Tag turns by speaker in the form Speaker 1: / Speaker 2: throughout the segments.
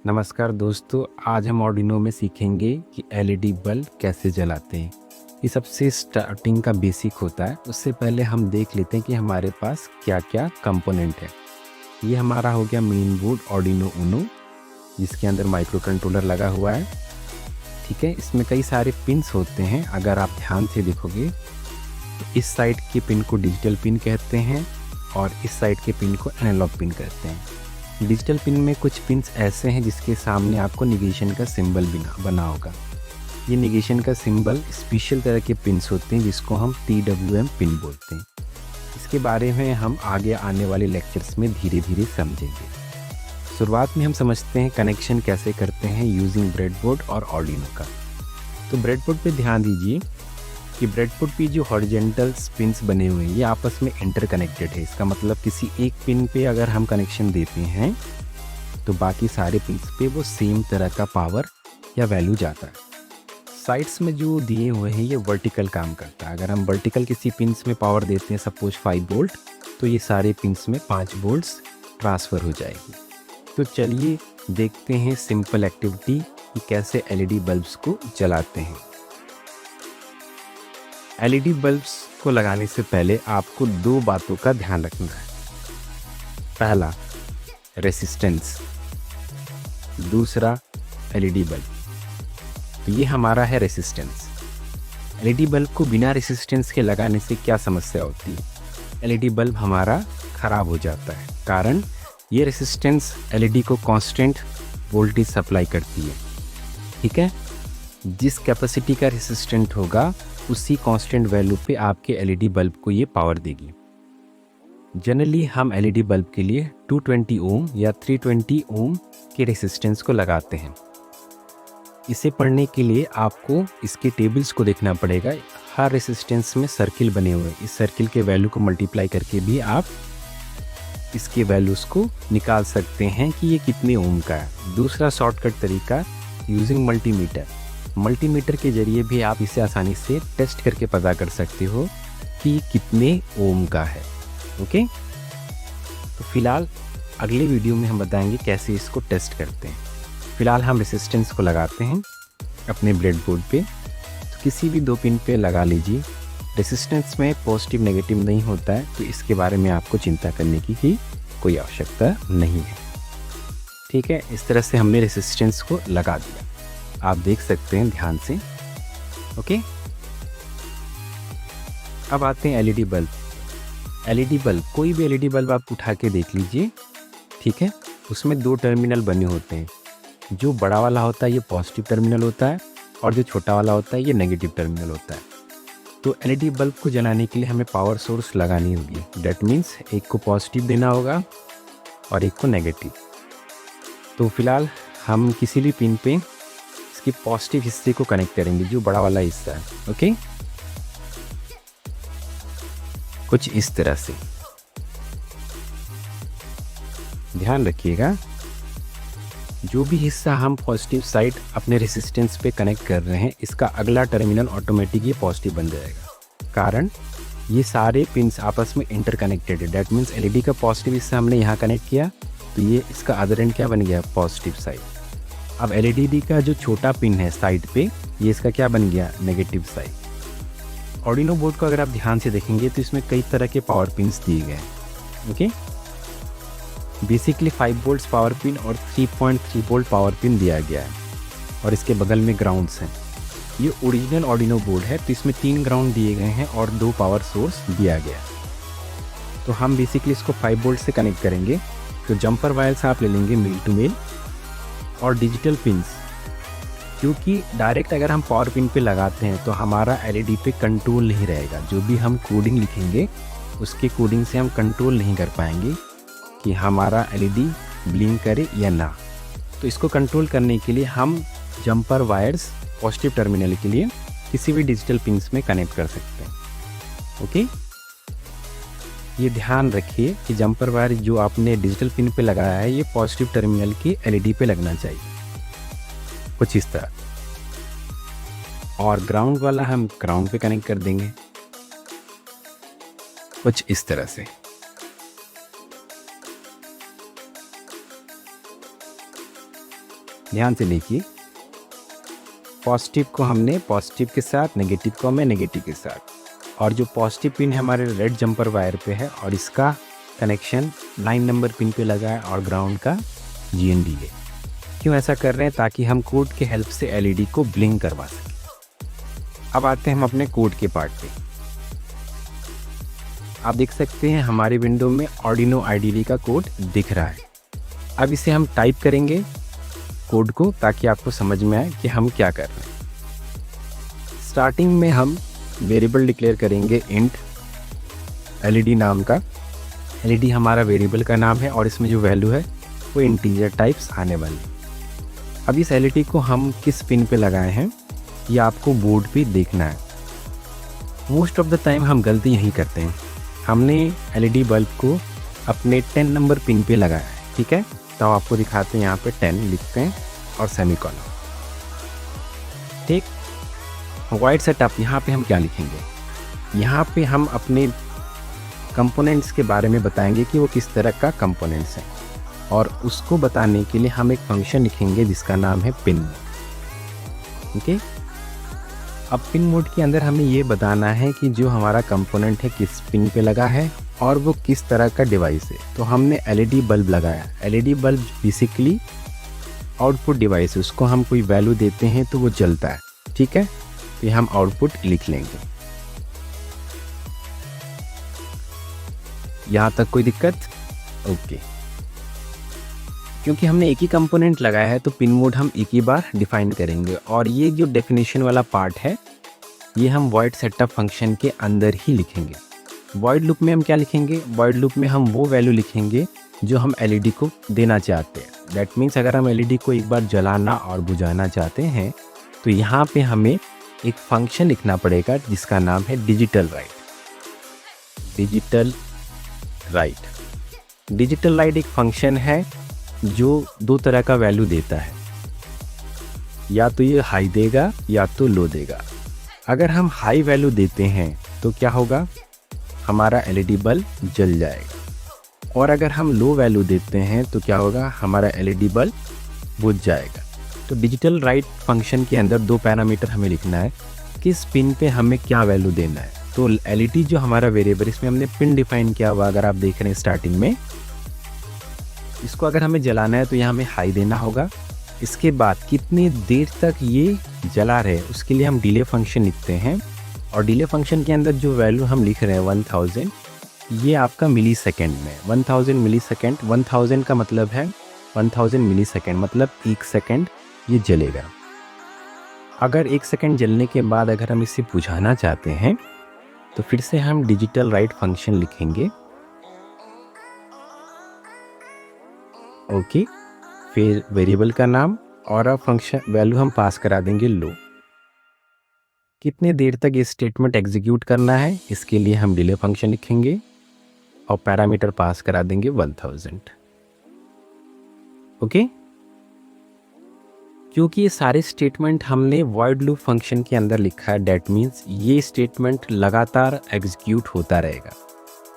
Speaker 1: नमस्कार दोस्तों, आज हम आर्डिनो में सीखेंगे कि एलईडी बल्ब कैसे जलाते हैं। ये सबसे स्टार्टिंग का बेसिक होता है। उससे पहले हम देख लेते हैं कि हमारे पास क्या क्या कंपोनेंट है। ये हमारा हो गया मेन बोर्ड आर्डिनो उनो, जिसके अंदर माइक्रो कंट्रोलर लगा हुआ है। ठीक है, इसमें कई सारे पिन्स होते हैं। अगर आप ध्यान से देखोगे तो इस साइड के पिन को डिजिटल पिन कहते हैं और इस साइड के पिन को एनालॉग पिन कहते हैं। डिजिटल पिन में कुछ पिन्स ऐसे हैं जिसके सामने आपको नेगेशन का सिंबल बना होगा। ये नेगेशन का सिंबल स्पेशल तरह के पिन्स होते हैं जिसको हम TWM पिन बोलते हैं। इसके बारे में हम आगे आने वाले लेक्चर्स में धीरे धीरे समझेंगे। शुरुआत में हम समझते हैं कनेक्शन कैसे करते हैं यूजिंग ब्रेडबोर्ड और आर्डिनो का। तो ब्रेडबोर्ड पे ध्यान दीजिए कि ब्रेडबोर्ड पे जो हॉरिजॉन्टल पिन्स बने हुए हैं ये आपस में इंटरकनेक्टेड है। इसका मतलब किसी एक पिन पे अगर हम कनेक्शन देते हैं तो बाकी सारे पिन्स पे वो सेम तरह का पावर या वैल्यू जाता है। साइड्स में जो दिए हुए हैं ये वर्टिकल काम करता है। अगर हम वर्टिकल किसी पिन्स में पावर देते हैं सपोज 5 वोल्ट, तो ये सारे पिन्स में 5 वोल्ट्स ट्रांसफ़र हो जाएगी। तो चलिए देखते हैं सिंपल एक्टिविटी कि कैसे LED बल्ब्स को जलाते हैं। LED बल्ब्स को लगाने से पहले आपको 2 बातों का ध्यान रखना है। पहला रेसिस्टेंस, दूसरा LED बल्ब। तो ये हमारा है रेसिस्टेंस। LED बल्ब को बिना रेसिस्टेंस के लगाने से क्या समस्या होती है? LED बल्ब हमारा ख़राब हो जाता है। कारण ये रेसिस्टेंस LED को कांस्टेंट वोल्टेज सप्लाई करती है। ठीक है, जिस कैपेसिटी का रेसिस्टेंट होगा उसी कांस्टेंट वैल्यू पे आपके LED बल्ब को ये पावर देगी। जनरली हम LED बल्ब के लिए 220 ओम या 320 ओम के रेसिस्टेंस को लगाते हैं। इसे पढ़ने के लिए आपको इसके टेबल्स को देखना पड़ेगा। हर रेसिस्टेंस में सर्किल बने हुए हैं। इस सर्किल के वैल्यू को मल्टीप्लाई करके भी आप इसके वैल्यूज़ को निकाल सकते हैं कि ये कितने ओम का है। दूसरा शॉर्टकट तरीका यूजिंग मल्टीमीटर। मल्टीमीटर के ज़रिए भी आप इसे आसानी से टेस्ट करके पता कर सकते हो कि कितने ओम का है। ओके, तो फिलहाल अगले वीडियो में हम बताएंगे कैसे इसको टेस्ट करते हैं। फिलहाल हम रेसिस्टेंस को लगाते हैं अपने ब्रेडबोर्ड पे। तो किसी भी 2 पिन पे लगा लीजिए। रेसिस्टेंस में पॉजिटिव नेगेटिव नहीं होता है, तो इसके बारे में आपको चिंता करने की ही कोई आवश्यकता नहीं है। ठीक है, इस तरह से हमने रेसिस्टेंस को लगा दिया। आप देख सकते हैं ध्यान से। ओके, अब आते हैं LED बल्ब। LED बल्ब, कोई भी LED बल्ब आप उठा के देख लीजिए। ठीक है, उसमें 2 टर्मिनल बने होते हैं। जो बड़ा वाला होता है ये पॉजिटिव टर्मिनल होता है और जो छोटा वाला होता है ये नेगेटिव टर्मिनल होता है। तो LED बल्ब को जलाने के लिए हमें पावर सोर्स लगानी होगी। डैट मीन्स एक को पॉजिटिव देना होगा और एक को नेगेटिव। तो फिलहाल हम किसी भी पिन पे इसके पॉजिटिव हिस्से को कनेक्ट करेंगे, जो बड़ा वाला हिस्सा है। ओके, कुछ इस तरह से ध्यान रखिएगा। जो भी हिस्सा हम पॉजिटिव साइड अपने रेसिस्टेंस पे कनेक्ट कर रहे हैं, इसका अगला टर्मिनल ऑटोमेटिक ये पॉजिटिव बन जाएगा। कारण ये सारे पिन्स आपस में इंटरकनेक्टेड है। डैट मीन्स LED का पॉजिटिव हिस्सा हमने यहाँ कनेक्ट किया तो ये इसका अदर एंड क्या बन गया? Positive side. अब LED का जो छोटा पिन है साइड पे, ये इसका क्या बन गया? Negative side. आर्डिनो बोर्ड को अगर आप ध्यान से देखेंगे तो इसमें कई तरह के पावर पिन्स दिए गए हैं। Okay, basically 5 volts power pin और 3.3 वोल्ट पावर पिन दिया गया है और इसके बगल में ग्राउंड्स हैं। ये ओरिजिनल आर्डिनो बोर्ड है, तो इसमें 3 ग्राउंड दिए गए हैं और 2 पावर सोर्स दिया गया है। तो हम बेसिकली इसको 5 वोल्ट से कनेक्ट करेंगे। तो जंपर वायर्स आप ले लेंगे मेल टू मेल और डिजिटल पिन्स, क्योंकि डायरेक्ट अगर हम पावर पिन पे लगाते हैं तो हमारा LED पे कंट्रोल नहीं रहेगा। जो भी हम कोडिंग लिखेंगे उसके कोडिंग से हम कंट्रोल नहीं कर पाएंगे कि हमारा LED ब्लिंक करे या ना। तो इसको कंट्रोल करने के लिए हम जंपर वायर्स पॉजिटिव टर्मिनल के लिए किसी भी डिजिटल पिन्स में कनेक्ट कर सकते हैं। ओके, ये ध्यान रखिए कि जंपर वायर जो आपने डिजिटल पिन पे लगाया है ये पॉजिटिव टर्मिनल की LED पे लगना चाहिए, कुछ इस तरह। और ग्राउंड वाला हम ग्राउंड पे कनेक्ट कर देंगे, कुछ इस तरह से। ध्यान से देखिए, पॉजिटिव को हमने पॉजिटिव के साथ, नेगेटिव को हमें नेगेटिव के साथ, और जो पॉजिटिव पिन है हमारे रेड जंपर वायर पे है और इसका कनेक्शन 9 नंबर पिन पे लगा है और ग्राउंड का GND है। क्यों ऐसा कर रहे हैं? ताकि हम कोड के हेल्प से LED को ब्लिंक करवा सकें। अब आते हैं हम अपने कोड के पार्ट पे। आप देख सकते हैं हमारे विंडो में Arduino IDE का कोड दिख रहा है। अब इसे हम टाइप करेंगे कोड को, ताकि आपको समझ में आए कि हम क्या कर रहे हैं। स्टार्टिंग में हम वेरिएबल डिक्लेयर करेंगे इंट LED नाम का। LED हमारा वेरिएबल का नाम है और इसमें जो वैल्यू है वो इंटीजर टाइप्स आने वाली। अब इस LED को हम किस पिन पे लगाए हैं ये आपको बोर्ड पे देखना है। मोस्ट ऑफ द टाइम हम गलती यही करते हैं, हमने LED बल्ब को अपने 10 नंबर पिन पे लगाया है। ठीक है, तो आपको दिखाते हैं, यहाँ पे 10 लिखते हैं और सेमीकोलन। ठीक, वाइड सेटअप, यहाँ पे हम क्या लिखेंगे? यहाँ पे हम अपने कंपोनेंट्स के बारे में बताएंगे कि वो किस तरह का कंपोनेंट्स हैं, और उसको बताने के लिए हम एक फंक्शन लिखेंगे जिसका नाम है पिन। ओके, अब पिन मोड के अंदर हमें ये बताना है कि जो हमारा कंपोनेंट है किस पिन पे लगा है और वो किस तरह का डिवाइस है। तो हमने LED बल्ब लगाया। LED bulb basically output device है, उसको हम कोई वैल्यू देते हैं तो वो जलता है। ठीक है, तो हम आउटपुट लिख लेंगे। यहाँ तक कोई दिक्कत? ओके, क्योंकि हमने एक ही कंपोनेंट लगाया है तो पिन मोड हम एक ही बार डिफाइन करेंगे, और ये जो डेफिनेशन वाला पार्ट है ये हम वॉइड सेटअप फंक्शन के अंदर ही लिखेंगे। वॉइड लूप में हम क्या लिखेंगे? वॉइड लूप में हम वो वैल्यू लिखेंगे जो हम LED को देना चाहते हैं। दैट मीन्स अगर हम LED को एक बार जलाना और बुझाना चाहते हैं तो यहाँ पे हमें एक फंक्शन लिखना पड़ेगा जिसका नाम है डिजिटल राइट। डिजिटल राइट एक फंक्शन है जो दो तरह का वैल्यू देता है, या तो ये हाई देगा या तो लो देगा। अगर हम हाई वैल्यू देते हैं तो क्या होगा? हमारा LED बल्ब जल जाएगा, और अगर हम लो वैल्यू देते हैं तो क्या होगा? हमारा LED बल्ब बुझ जाएगा। तो डिजिटल राइट फंक्शन के अंदर दो पैरामीटर हमें लिखना है, किस पिन पे हमें क्या वैल्यू देना है। तो LED जो हमारा वेरिएबल, इसमें हमने पिन डिफाइन किया हुआ, अगर आप देख रहे हैं स्टार्टिंग में, इसको अगर हमें जलाना है तो यहाँ हमें हाई देना होगा। इसके बाद कितनी देर तक ये जला रहे उसके लिए हम डिले फंक्शन लिखते हैं, और डिले फंक्शन के अंदर जो वैल्यू हम लिख रहे हैं 1000, ये आपका मिली सेकेंड में 1000 मिली सेकेंड। 1000 का मतलब है 1000 मिली सेकेंड, मतलब 1 सेकेंड ये जलेगा। अगर 1 सेकेंड जलने के बाद अगर हम इसे बुझाना चाहते हैं तो फिर से हम डिजिटल राइट फंक्शन लिखेंगे। ओके, फिर वेरिएबल का नाम और अब फंक्शन वैल्यू हम पास करा देंगे लो। कितने देर तक ये स्टेटमेंट एग्जीक्यूट करना है इसके लिए हम डिले फंक्शन लिखेंगे और पैरामीटर पास करा देंगे 1000। ओके, क्योंकि ये सारे स्टेटमेंट हमने वॉइड लूप फंक्शन के अंदर लिखा है, डेट मीन्स ये स्टेटमेंट लगातार एग्जीक्यूट होता रहेगा।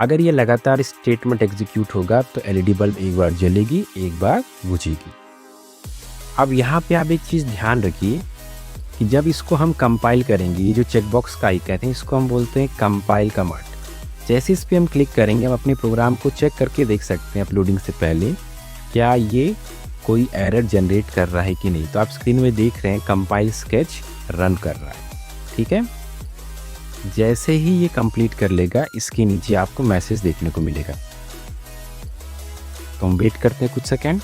Speaker 1: अगर ये लगातार स्टेटमेंट एग्जीक्यूट होगा तो LED बल्ब एक बार जलेगी, एक बार बुझेगी। अब यहाँ पे आप एक चीज़ ध्यान रखिए कि जब इसको हम कंपाइल करेंगे, ये जो चेकबॉक्स का आइकन है इसको हम बोलते हैं कंपाइल कमांड। जैसे इस पर हम क्लिक करेंगे हम अपने प्रोग्राम को चेक करके देख सकते हैं अपलोडिंग से पहले क्या ये कोई एरर जनरेट कर रहा है कि नहीं। तो आप स्क्रीन में देख रहे हैं कंपाइल स्केच रन कर रहा है। ठीक है, जैसे ही ये कंप्लीट कर लेगा इसके नीचे आपको मैसेज देखने को मिलेगा। तो हम वेट करते हैं कुछ सेकंड,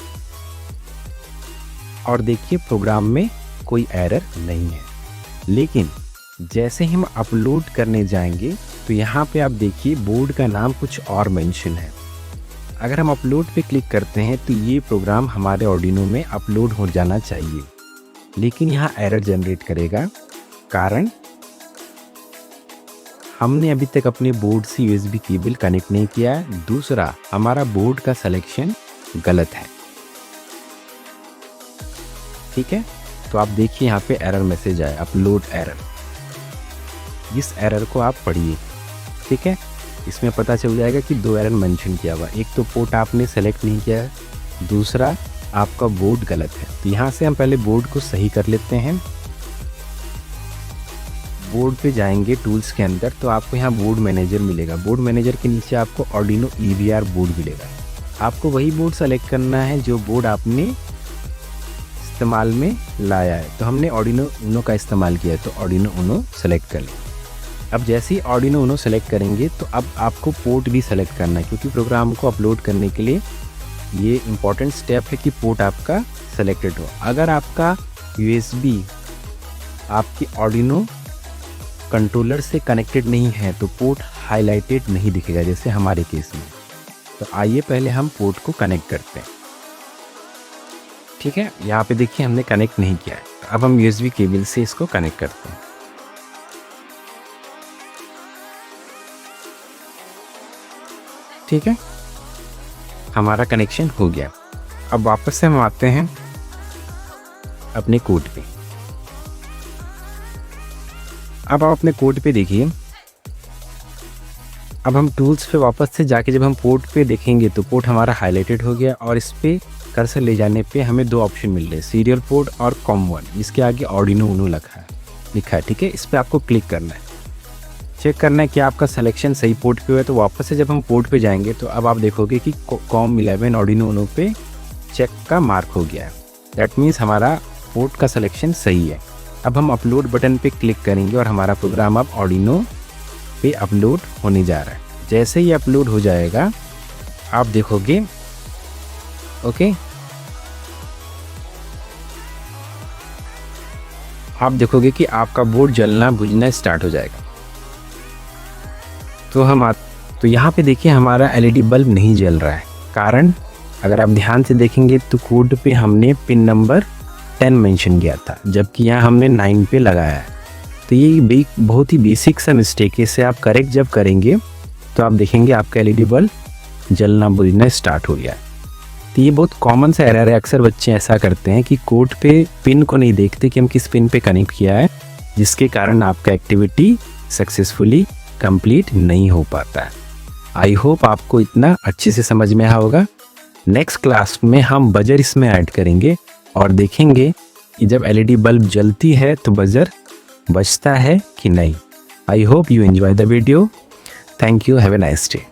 Speaker 1: और देखिए प्रोग्राम में कोई एरर नहीं है। लेकिन जैसे ही हम अपलोड करने जाएंगे तो यहाँ पे आप देखिए बोर्ड का नाम कुछ और मेंशन है। अगर हम अपलोड पे क्लिक करते हैं तो ये प्रोग्राम हमारे Arduino में अपलोड हो जाना चाहिए, लेकिन यहाँ एरर जनरेट करेगा। कारण हमने अभी तक अपने बोर्ड से USB केबल कनेक्ट नहीं किया है। दूसरा, हमारा बोर्ड का सिलेक्शन गलत है। ठीक है, तो आप देखिए यहाँ पे एरर मैसेज आया, अपलोड एरर। इस एरर को आप पढ़िए। ठीक है, इसमें पता चल जाएगा कि दो एरर मेंशन किया हुआ, एक तो पोर्ट आपने सेलेक्ट नहीं किया है, दूसरा आपका बोर्ड गलत है। तो यहाँ से हम पहले बोर्ड को सही कर लेते हैं। बोर्ड पे जाएंगे टूल्स के अंदर, तो आपको यहाँ बोर्ड मैनेजर मिलेगा। बोर्ड मैनेजर के नीचे आपको आर्डिनो EVR बोर्ड मिलेगा। आपको वही बोर्ड सेलेक्ट करना है जो बोर्ड आपने इस्तेमाल में लाया है। तो हमने आर्डिनो ऊनो का इस्तेमाल किया है, तो आर्डिनो ऊनो सेलेक्ट कर लें। अब जैसे ही आर्डिनो ऊनो सेलेक्ट करेंगे तो अब आपको पोर्ट भी सेलेक्ट करना है, क्योंकि प्रोग्राम को अपलोड करने के लिए ये इम्पॉर्टेंट स्टेप है कि पोर्ट आपका सेलेक्टेड हो। अगर आपका USB आपकी आर्डिनो कंट्रोलर से कनेक्टेड नहीं है तो पोर्ट हाईलाइटेड नहीं दिखेगा, जैसे हमारे केस में। तो आइए पहले हम पोर्ट को कनेक्ट करते हैं। ठीक है, यहाँ पे देखिए हमने कनेक्ट नहीं किया है। अब हम USB केबल से इसको कनेक्ट करते हैं। ठीक है, हमारा कनेक्शन हो गया। अब वापस से हम आते हैं अपने कोड पे। अब आप अपने कोड पे देखिए। अब हम टूल्स पे वापस से जाके जब हम पोर्ट पे देखेंगे तो पोर्ट हमारा हाईलाइटेड हो गया, और इस पे कर्सर ले जाने पे हमें दो ऑप्शन मिल रहे हैं, सीरियल पोर्ट और COM1। इसके आगे आर्डिनो ऊनो लिखा है। ठीक है, इस पे आपको क्लिक करना है, चेक करना है कि आपका सिलेक्शन सही पोर्ट पे हुआ है। तो वापस से जब हम पोर्ट पे जाएंगे तो अब आप देखोगे कि COM11 आर्डिनो ऊनो पे चेक का मार्क हो गया है। दैट मीन्स हमारा पोर्ट का सिलेक्शन सही है। अब हम अपलोड बटन पे क्लिक करेंगे और हमारा प्रोग्राम अब आर्डिनो पे अपलोड होने जा रहा है। जैसे ही अपलोड हो जाएगा आप देखोगे, ओके, आप देखोगे कि आपका बोर्ड जलना बुझना स्टार्ट हो जाएगा। तो यहाँ पे देखिए हमारा LED बल्ब नहीं जल रहा है। कारण अगर आप ध्यान से देखेंगे तो कोड पे हमने पिन नंबर 10 मेंशन किया था, जबकि यहाँ हमने 9 पे लगाया है। तो ये बहुत ही बेसिक सा मिस्टेक है। इसे आप करेक्ट जब करेंगे तो आप देखेंगे आपका LED बल्ब जलना बुझना स्टार्ट हो गया है। तो ये बहुत कॉमन सा एरर है। अक्सर बच्चे ऐसा करते हैं कि कोड पे पिन को नहीं देखते कि हम किस पिन पे कनेक्ट किया है, जिसके कारण आपका एक्टिविटी सक्सेसफुली कंप्लीट नहीं हो पाता है। आई होप आपको इतना अच्छे से समझ में आया होगा। नेक्स्ट क्लास में हम बजर इसमें ऐड करेंगे और देखेंगे कि जब LED बल्ब जलती है तो बजर बजता है कि नहीं। I hope you enjoy the video. Thank you, have a nice day.